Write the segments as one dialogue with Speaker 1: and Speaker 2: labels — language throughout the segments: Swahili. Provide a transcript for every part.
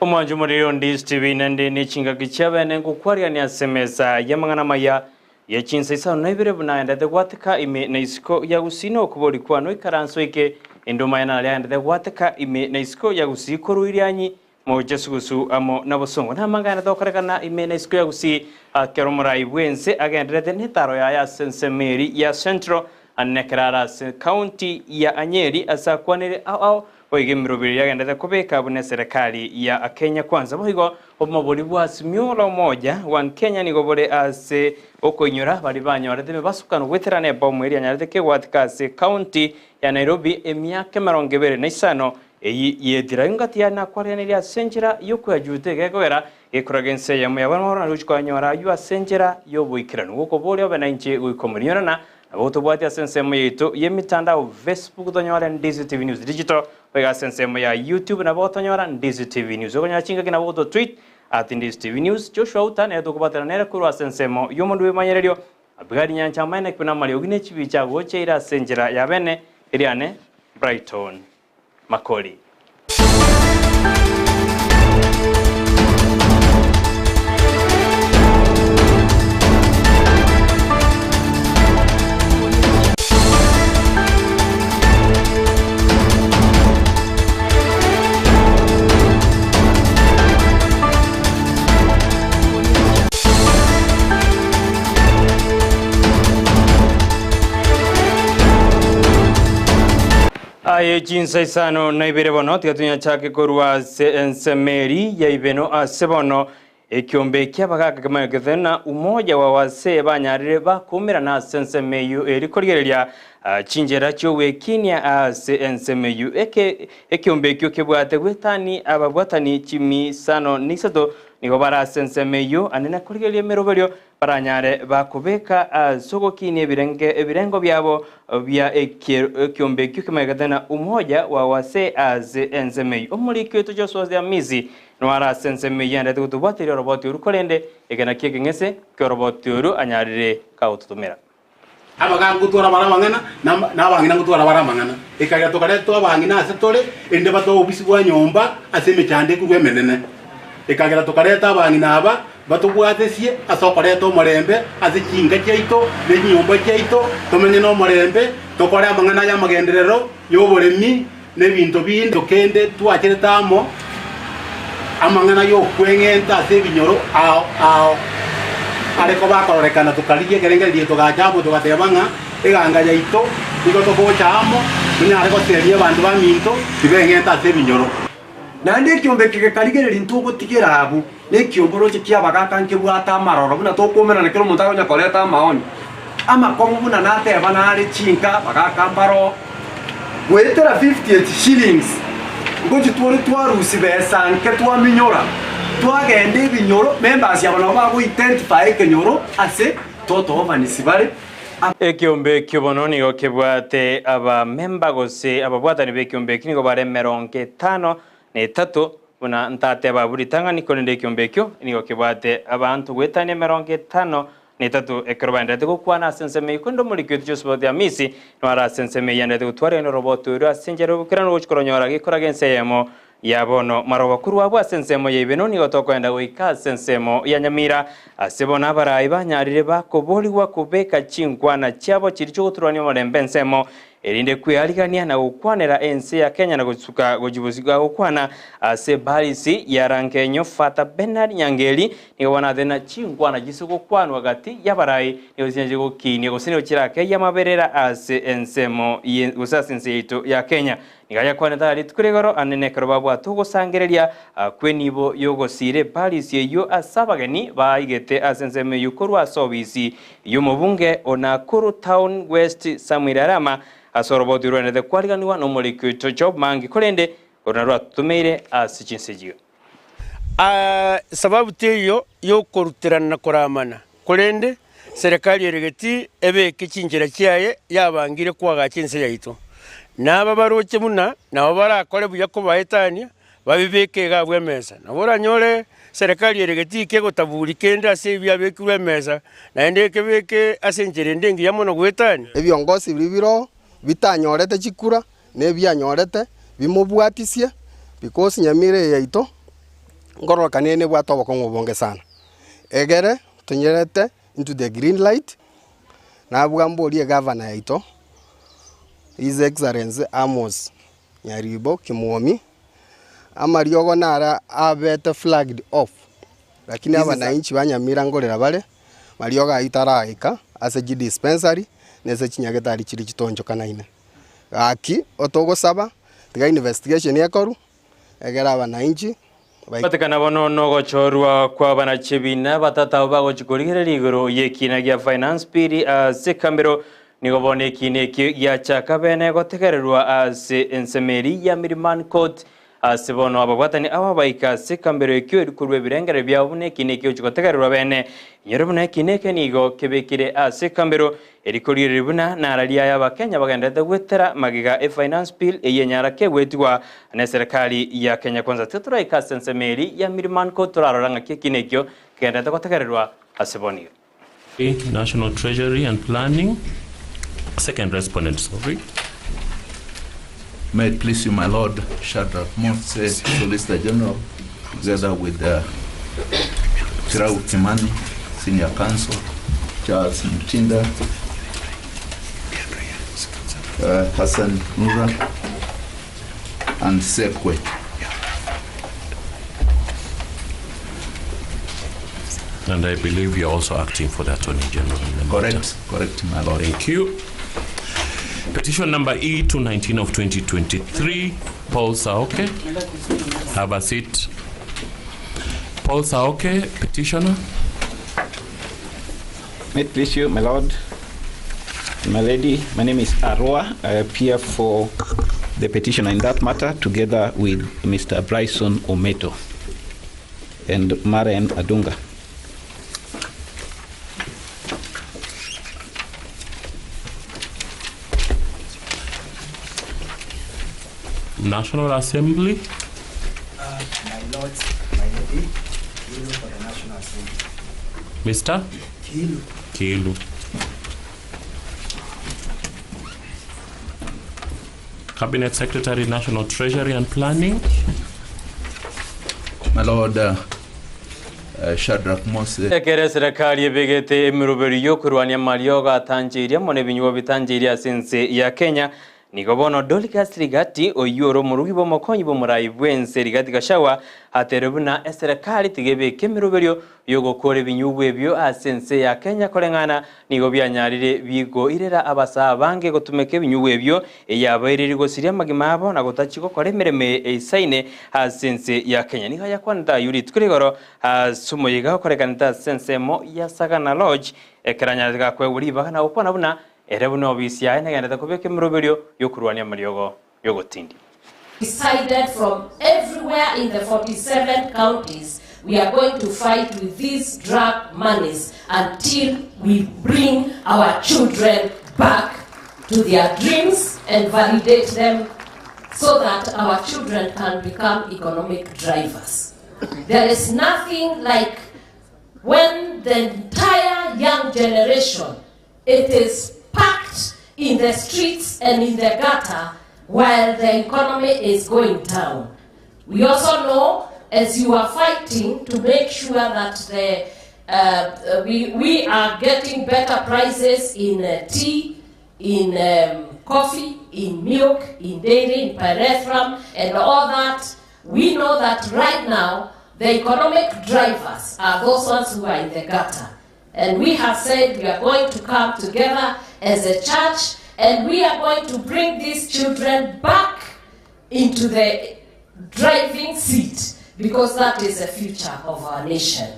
Speaker 1: Omanju muri Ndizi TV nende nichinga kichaba nengo kwaria ni asemeza yamangana maya ya Chinsa Isano na Ibere bunaenda de gwateka ime na isiko ya Gusii no kubori kwano ikaranso ike endoma yana yaenda de gwateka ime na isiko ya Gusii koruirianyi mo jesugusu amo nabosongo na mangana dokarekana ime na isiko ya Gusii keromurai bwense agendrete netaro ya sensemeri ya Central anekrara county ya Anyeri asakwanire au oige mirubiri yagendete kubeka bune serikali ya Kenya kwanza bohigo omobori bwasimyola umoja wa Kenya nigo bore ase okonyura bari banyorete basukana gweterane bomweri anyarete ke watika se county ya Nairobi emyaka 25 eyi yedira ngati yana kwarianiria senjera yoko yajute gegwera ekuragense ya muyabana ruchkwanyora yu asenjera yo buikirano goko bore obenanche uikomuriona Auta bwati ya sensemo yetu yemitandao Facebook tonyora Ndizi TV News Digital wega sensemo ya YouTube na boto nyora Ndizi TV News okonya chinga kina boto tweet @Ndizi TV News Joshua Auta na eto kubatana nera kurwa sensemo yomondu manyerero abigari nyancha maina kuna mali ogine chibicha gocheira senjera ya bene iriane Brighton Makori Chinsa Isano na Ibere bono tigatunya chake korwa ensemeri ya ibeno asebono ekiombe kyabagaga kamagetena umoja wa wase banyarire bakumira na sensemeyu erikorigereria chinjera cyo wekinia ensemeyu ekiombe kyo kebwate gwetani ababwatani chimisano nisato nigo bara sensemeyu anena korigereria meroberio baranyare bakubeka sogokini ebirengo byabo bya ekiombe kyo kemagatena umoja wa wase ensemeyu omuri kyo Joshua ya mizi nwara sensemeyu yandete gutubwatira roboti urukolende egena kigengese ko roboti uru anyarire kaututumira
Speaker 2: abaga gutora barabangana nabangina gutora barabangana ikaga tokare to abangina asetore ende bato obisi bwa nyomba aseme cyande kurwemenene ikaga tokare ta abangina aba batubwatesie asokore to morembe azikinga cyaito ne nyomba cyaito tomenye no morembe tokore abangana ya magenderero yoboremi ne bintu bindo kende twakire tamo amangana yo kwengenta ase binyoro ao areko bakorekana tukaliye gerengeri tugajabo tugatebanga eganga yaito iko tokochamo munyare ko serie bantu baminto tibengenta ase binyoro
Speaker 3: nande kiombe kigekaligereri ntugo tigerabu ne kiomboro kiabagaka nkebwata amaroro buna tokomera ne kero muntago nyakoreta maoni ama kongu buna nateba nari chinka bagaka mbaro gwetera 58 shillings ngoji tuore twarusi besa nke twaminyora twagende binyoro members yabana bago identify kenyoro ase toto ovanisibare
Speaker 1: ekiombe kibononi go kebwate aba member gose ababwatani bekiombe kinigo bare 53 buna ntate baburitanga nikonende ekiombe kyo nigo kebwate abantu gwetane 53 ekrobande gukwana senseme ikondo muri kyo Joshua ya misi nwara senseme yande gutware no roboto uru asenjero bukirano gukoronyora gikora genseyemo yabono maroba kuru abo sensemo yebeno ni gotokwenda goika sensemo ya Nyamira asebona barayi banyarire bakoboli wa kubeka chinkwana cyabo kiricho guturani mo rembensemo erinde kwiharigania na gukwanera ense ya Kenya na gutsuka gojibuziga gukwana ase balisi ya rankenyo fata Bernard Nyangeli ni wana thena chinkwana gisugo kwanwa gati ya barayi ni ozinje gukini gusine kirake ya maberera ase ensemo gusasense yitu ya Kenya ngaya kwana dali tukuregoro anene karobabwa tugosangereria kwenibo yogosire balisi yo asabageni baigete asenseme yukorwa service yumubunge Onakuru Town West Samirarama asoroboti rwene de kwariganiwa no muri kwito job mangi kolende onarwa tumeire asichinsejiyo
Speaker 4: sababu teyo yo korutirana koramana kolende serikali yeregeti ebe kichinjira cyaye yabangire kwaga Chinsa yaito naba baroche muna nabo barakore buya ko bahetania babibeke gabwe mesa nabora nyore serikali yeregeti ke gotaburi kenda se bya bekwe mesa na ndeke beke asenjere ndengi yamono gwetania
Speaker 5: ebyongosi bibiro bitanyorete chikura ne byanyorete bimubwatisie because Nyamira yaito ngorora kanene bwa tobo kongobonge sana egere tunyerete into the green light na bwamborie governor yaito His Excellency Amos Nyaribo Kimwomi amariogo nara abete flagged off lakini abananchi banyamira ngorera bare marioga itaraika ase dispensary nese chinyagetari chiri chitonjo kanaine aki otogosaba tiga investigation yekoru egera abananchi
Speaker 1: batekana bono no gochorwa kwa banachebina batata bagochikorigere ligoro yekina gya finance bill sekambero nigobone kine gya chakabene gotegererwa ase ensemeri ya Miriman Court asibono abagwatani ababaika sekambero ekyo rikurwe birengere byabune kine kyo chikotegererwa bene nyerubune kine kenigo kebekire sekambero erikorire ribuna naralia y'abakenya bagendete gwetera magiga finance bill eyenyara kegwetwa na serikali ya Kenya kwanza tetura ikasensemeri ya Miriman Court turaroranga kine kyo gendete gotegererwa asiboni
Speaker 6: National Treasury and Planning. Second respondent, sorry.
Speaker 7: May it please you, my Lord, Shadrach Moses, Solicitor General, together with Chirau Kimani, Senior Counsel, Charles Mtinda, Hassan Nura, and Sekwe.
Speaker 6: And I believe you're also acting for the Attorney General.
Speaker 7: Correct, my Lord.
Speaker 6: Thank you. Petition number E219 of 2023, Paul Saoke. Have a seat. Paul Saoke, petitioner.
Speaker 8: May it please you, my Lord, my lady, my name is Arua. I appear for the petitioner in that matter together with Mr. Bryson Ometo and Maren Adunga.
Speaker 6: National Assembly.
Speaker 9: My Lord, my lady, Kilu for the National Assembly.
Speaker 6: Mr. Kilu. Cabinet Secretary, National Treasury and Planning.
Speaker 7: My Lord, Shadrach Moses.
Speaker 1: Ekere serikali ebegete emiruberi yokurwania marioga tanjiria mone binyuwa bitanjiria sense ya Kenya nigobono Dolikas Rigati oyoro murugi bo mokonyi bo murayi bwense Rigati gashawa haterebuna serikali tigebe kemiruberio yogokore binyubu ebyo asense ya Kenya kolengana nigo byanyarire bigo irera abasa bange gotumeke binyubu ebyo yabairiri gosiria magimabo na gotachiko koremereme esaine asense ya Kenya niga yakwanda yuri tukurigoro sumoyiga korekanita sense mo ya Sagana Lodge ekeranya kweguri bagana ukona buna erebuno obisia enegenda takobeke miroberio yokurwania mariogo yogotindi.
Speaker 10: Decided from everywhere in the 47 counties, we are going to fight with these drug monies until we bring our children back to their dreams and validate them so that our children can become economic drivers. There is nothing like when the entire young generation, it is packed in the streets and in the gutter while the economy is going down. We also know, as you are fighting to make sure that we are getting better prices in tea, in coffee, in milk, in dairy, in pyrethrum, and all that, we know that right now the economic drivers are those ones who are in the gutter. And we have said we are going to come together as a church and we are going to bring these children back into the driving seat because that is the future of our nation.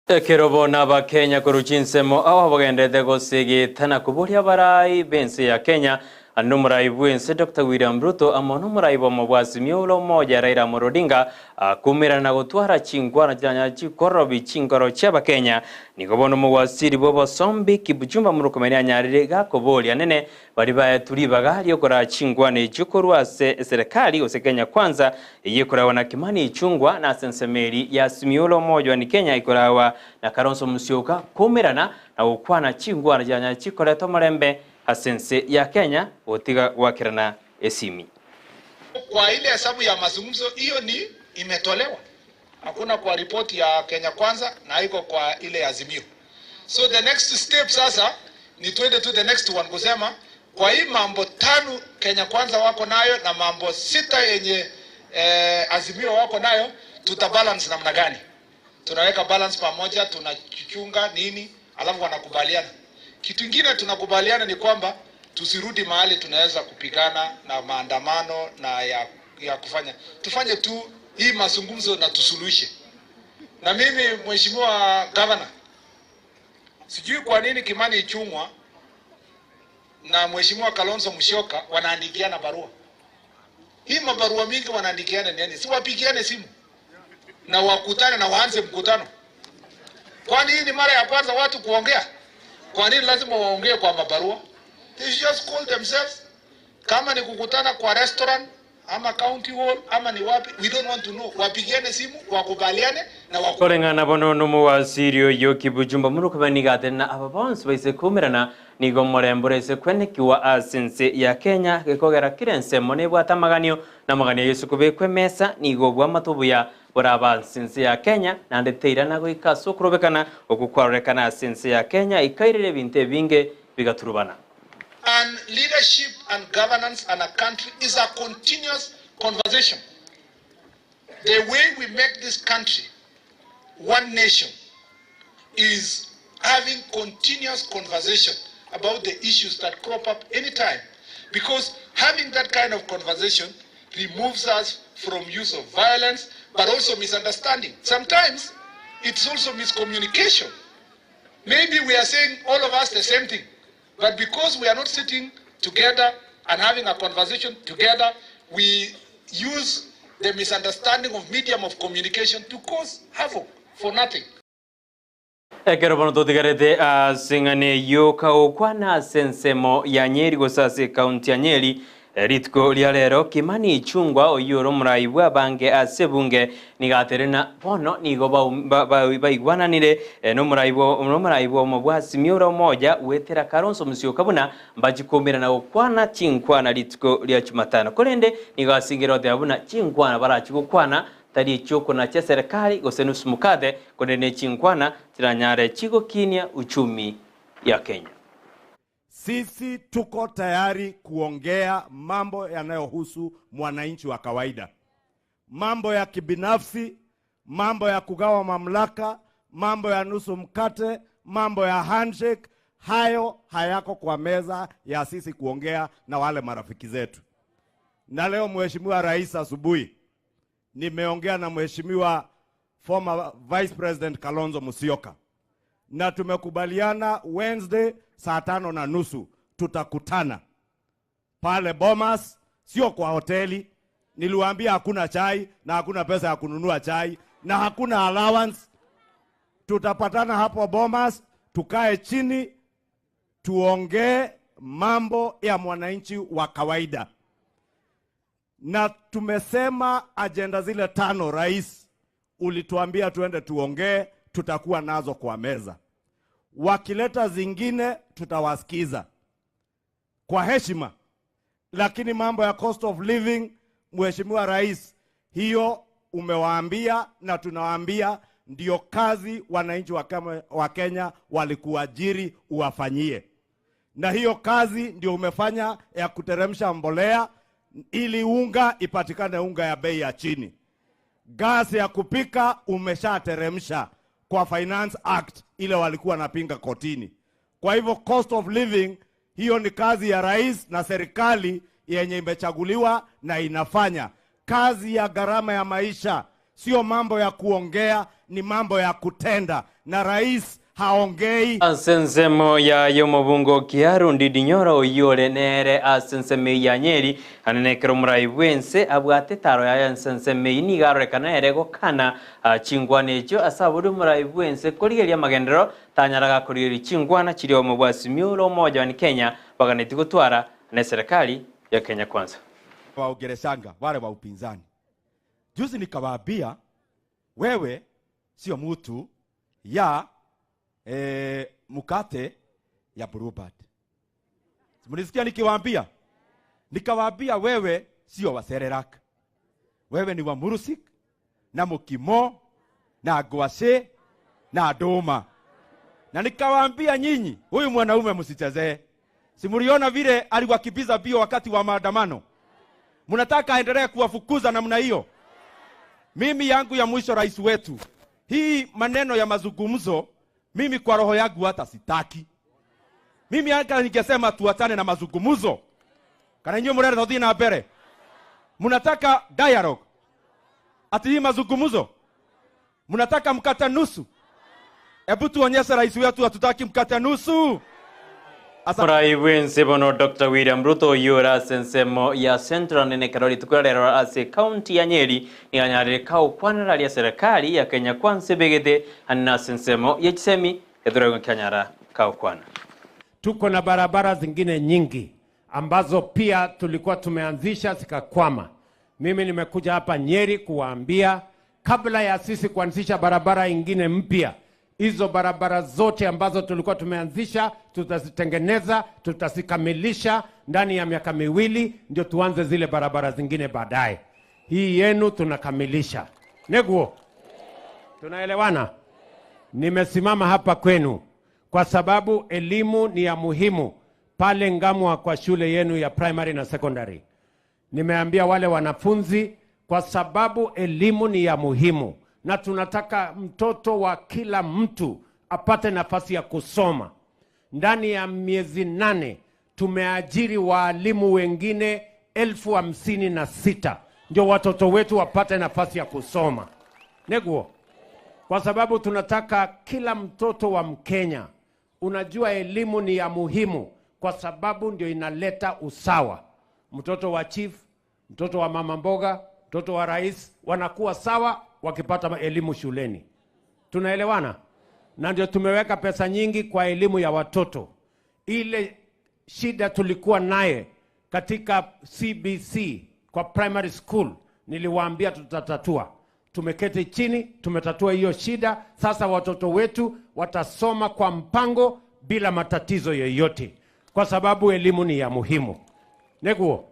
Speaker 1: Kerobo naba Kenya kuruchinsemo awa bagendete gosege tana kuburia barai bense ya Kenya anumurai bwense Dr. William Ruto amonumurai bomobwasi miolo moja Raila Amolo Odinga kumira na gutwara chingwana janya chikorobi chingoro chaba Kenya nigobono mubwasiri bobo sombi kibujumba murukomenya nyarire gakoboli anene bari bayaturibaga yokora chingwane chukorwase serikali ose Kenya kwanza yekorawa na Kimani Ichung'wah na sensemeri ya miolo moja ni Kenya ikorawa na Kalonzo Musyoka kumirana na ukwana chingwana janya chikoreto marembe asense ya Kenya otiga wakirana esimi.
Speaker 11: Kwa ile hesabu ya mazungumzo hiyo ni imetolewa. hakuna kwa ripoti ya Kenya Kwanza na haiko kwa ile azimio. So the next step sasa ni twende to the next one kusema kwa hii mambo 5 Kenya Kwanza wako nayo na mambo 6 yenye azimio wako nayo, tutabalance namna gani? Tunaweka balance pamoja, tunachunga nini, alafu wanakubaliana. Kitu kingine tunakubaliana ni kwamba tusirudi mahali tunaweza kupigana na maandamano na ya kufanya. Tufanye tu hii mazungumzo na tusuluhishe. Na mimi Mheshimiwa Governor, sijui kwa nini Kimani Ichung'wa na Mheshimiwa Kalonzo Musyoka wanaandikiana barua. Hii mabarua mingi wanaandikiana nini? Si wapigiane simu na wakutane na waanze mkutano. Kwani hii ni mara ya kwanza watu kuongea? Kwa nini lazima waongee kwa mabarua? They just call themselves. Kama ni kukutana kwa restaurant ama county hall ama ni wapi, we don't want to know. Wapigiane simu, wakubaliane na
Speaker 1: Korengana bono numu wa Sirio yoki bujumba munu kubanigate na ababons baise kumirana nigo morembore se kwenekiwa asense ya Kenya gekogera kirense mone bwatamaganio na maganio Yesu kubekwe mesa nigo bwa matubuya boraba asense ya Kenya na ndeteira nago ikaso kurobekana okukwarekana asense ya Kenya ikairire binte binge bigaturubana.
Speaker 11: And leadership and governance in a country is a continuous conversation. The way we make this country one nation is having continuous conversation about the issues that crop up anytime. Because having that kind of conversation removes us from use of violence, but also misunderstanding. Sometimes it's also miscommunication. Maybe we are saying all of us the same thing. But because we are not sitting together and having a conversation together, we use the misunderstanding of medium of communication to cause havoc for nothing.
Speaker 1: Ekero bono totigarete singane yoka okwana sensemo ya Nyeri gosase county ya Nyeri ritko lya lero Kimani Ichung'wa oyoro muraibwa bange asebunge nigaterena bono nigo baigwananire no muraibwa mubwasi miura moja wetera Kalonzo Musyoka buna mbajikomera na okwana chinkwana ritko lya Jumatano kolende nigasingira ote abuna chinkwana barachigukwana tari choko na cha serikali gosenus mukade konene chinkwana tiranyare chigo kinia uchumi ya Kenya.
Speaker 12: Sisi tuko tayari kuongea mambo yanayohusu mwananchi wa kawaida. Mambo ya kibinafsi, mambo ya kugawa mamlaka, mambo ya nusu mkate, mambo ya handshake, hayo hayako kwa meza ya sisi kuongea na wale marafiki zetu. Na leo Mheshimiwa Rais asubuhi nimeongea na Mheshimiwa former Vice President Kalonzo Musyoka. Na tumekubaliana Wednesday saa 5:30 tutakutana pale Bomas, sio kwa hoteli. Niliwaambia hakuna chai na hakuna pesa ya kununua chai na hakuna allowance. Tutapatana hapo Bomas, tukae chini tuongee mambo ya mwananchi wa kawaida. Na tumesema agenda zile 5 rais ulituambia tuende tuongee, tutakuwa nazo kwa meza. Wakileta zingine tutawasikiza kwa heshima, lakini mambo ya cost of living, Mheshimiwa Rais, hiyo umewaambia na tunawaambia ndio kazi wananchi wa Kenya walikuajiri uwafanyie. Na hiyo kazi ndio umefanya ya kuteremsha mbolea ili unga ipatikane, unga ya bei ya chini. Gasi ya kupika umeshateremsha kwa Finance Act ile walikuwa napinga kotini. Kwa hivyo cost of living, hiyo ni kazi ya rais na serikali yenye imechaguliwa na inafanya. Kazi ya gharama ya maisha sio mambo ya kuongea, ni mambo ya kutenda, na rais haongei.
Speaker 1: Asensemo ya yomobungo kiarundi dinyoro oyore nere asenseme ya Nyeri anenekero muraibwense abwate taro ya asenseme inigarekana erego kana chingwanejo asabudu muraibwense korigeria magendero tanyaraga koriri chingwana chiri omubwasi miuro moja wa Kenya baganeti gutwara na serikali ya Kenya Kwanza.
Speaker 12: Waongeleshanga wale wa upinzani. Juzi nikawaambia wewe sio mtu ya mukate ya Bluebird. Mlisikia nikiwaambia? Nikawaambia wewe sio wa Serelak. Wewe ni wa Murusik na Mukimo na ngwacĩ na ndũma. Na nikawaambia nyinyi, huyu mwanaume msichezee. Simuliona vile aliwakimbiza bio wakati wa maandamano. Mnataka aendelee kuwafukuza namna hiyo? Mimi yangu ya mwisho rais wetu. Hii maneno ya mazungumzo mimi kwa roho yangu hata sitaki. Mimi hata ningesema tuachane na mazungumzo. Kana nyinyi mrenda tudhi na mbere. Mnataka dialogue. Ati hii mazungumzo. Mnataka mkate nusu. Ebu tuonyeshe rais wetu hatutaki mkate nusu.
Speaker 1: Murai wense bono Dr. William Ruto yura sensemo ya Central nene karoli tukurera ase county ya Nyeri nganyare kau kwanara ya serikali ya Kenya Kwanza begede anna sensemo ya chisemi edoro Kenyara kau kwana.
Speaker 13: Tuko na barabara zingine nyingi ambazo pia tulikuwa tumeanzisha zikakwama. Mimi nimekuja hapa Nyeri kuwaambia kabla ya sisi kuanzisha barabara ingine mpya, hizo barabara zote ambazo tulikuwa tumeanzisha tutazitengeneza, tutazikamilisha ndani ya miaka miwili, ndio tuanze zile barabara zingine baadaye. Hii yenu tunakamilisha. Neguo, tunaelewana? Nimesimama hapa kwenu kwa sababu elimu ni ya muhimu pale Ngamwa kwa shule yenu ya primary na secondary. Nimeambia wale wanafunzi kwa sababu elimu ni ya muhimu na tunataka mtoto wa kila mtu apate nafasi ya kusoma. Ndani ya miezi 8 tumeajiri walimu wengine 56,000 ndio watoto wetu wapate nafasi ya kusoma. Neguo, kwa sababu tunataka kila mtoto wa Mkenya. Unajua elimu ni ya muhimu kwa sababu ndio inaleta usawa. Mtoto wa chief, mtoto wa mama mboga, mtoto wa rais wanakuwa sawa wakipata elimu shuleni. Tunaelewana? Na ndio tumeweka pesa nyingi kwa elimu ya watoto. Ile shida tulikuwa naye katika CBC kwa primary school niliwaambia tutatatua. Tumeketi chini, tumetatua hiyo shida. Sasa watoto wetu watasoma kwa mpango bila matatizo yoyote kwa sababu elimu ni ya muhimu. Neguo,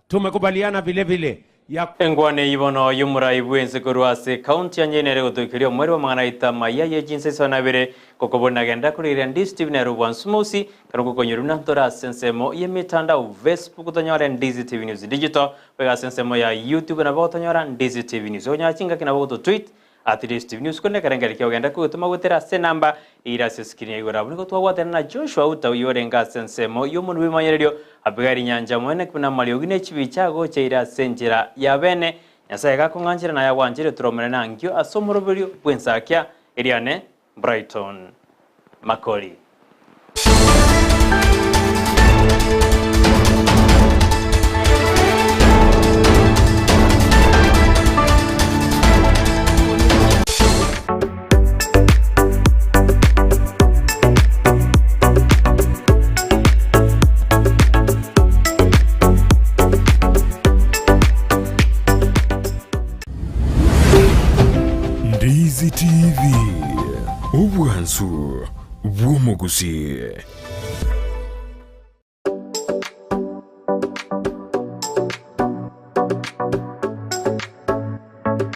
Speaker 13: tumekubaliana vile vile ya
Speaker 1: engwane ibono yumura ibwense kurwase county anyenere gutukirio mweri wa manganaita maya ye Chinsa Isano Ibere kokobona genda kurira Ndizi na Rubwansumusi karuko konyeruna ntora sensemo ye mitandao Facebook tonyora Ndizi TV News Digital wega sensemo ya YouTube na botonyora Ndizi TV News onya chinga kina boto tweet at Ndizi TV News kone karengari kyo genda kutuma gutera se namba ira se screen igora buniko twawatana na Joshua Auta uyorenga sensemo yomuntu bimanyererio abigari nyanja mwene kuna maliogine chibichago cheira senjira ya bene nyasaye gakonganjira na yagwanjire turomere nangyo asomoroberio bwensakya Eliane Brighton Makori.
Speaker 14: Ndizi TV, ubwansu bw'omu Gusii.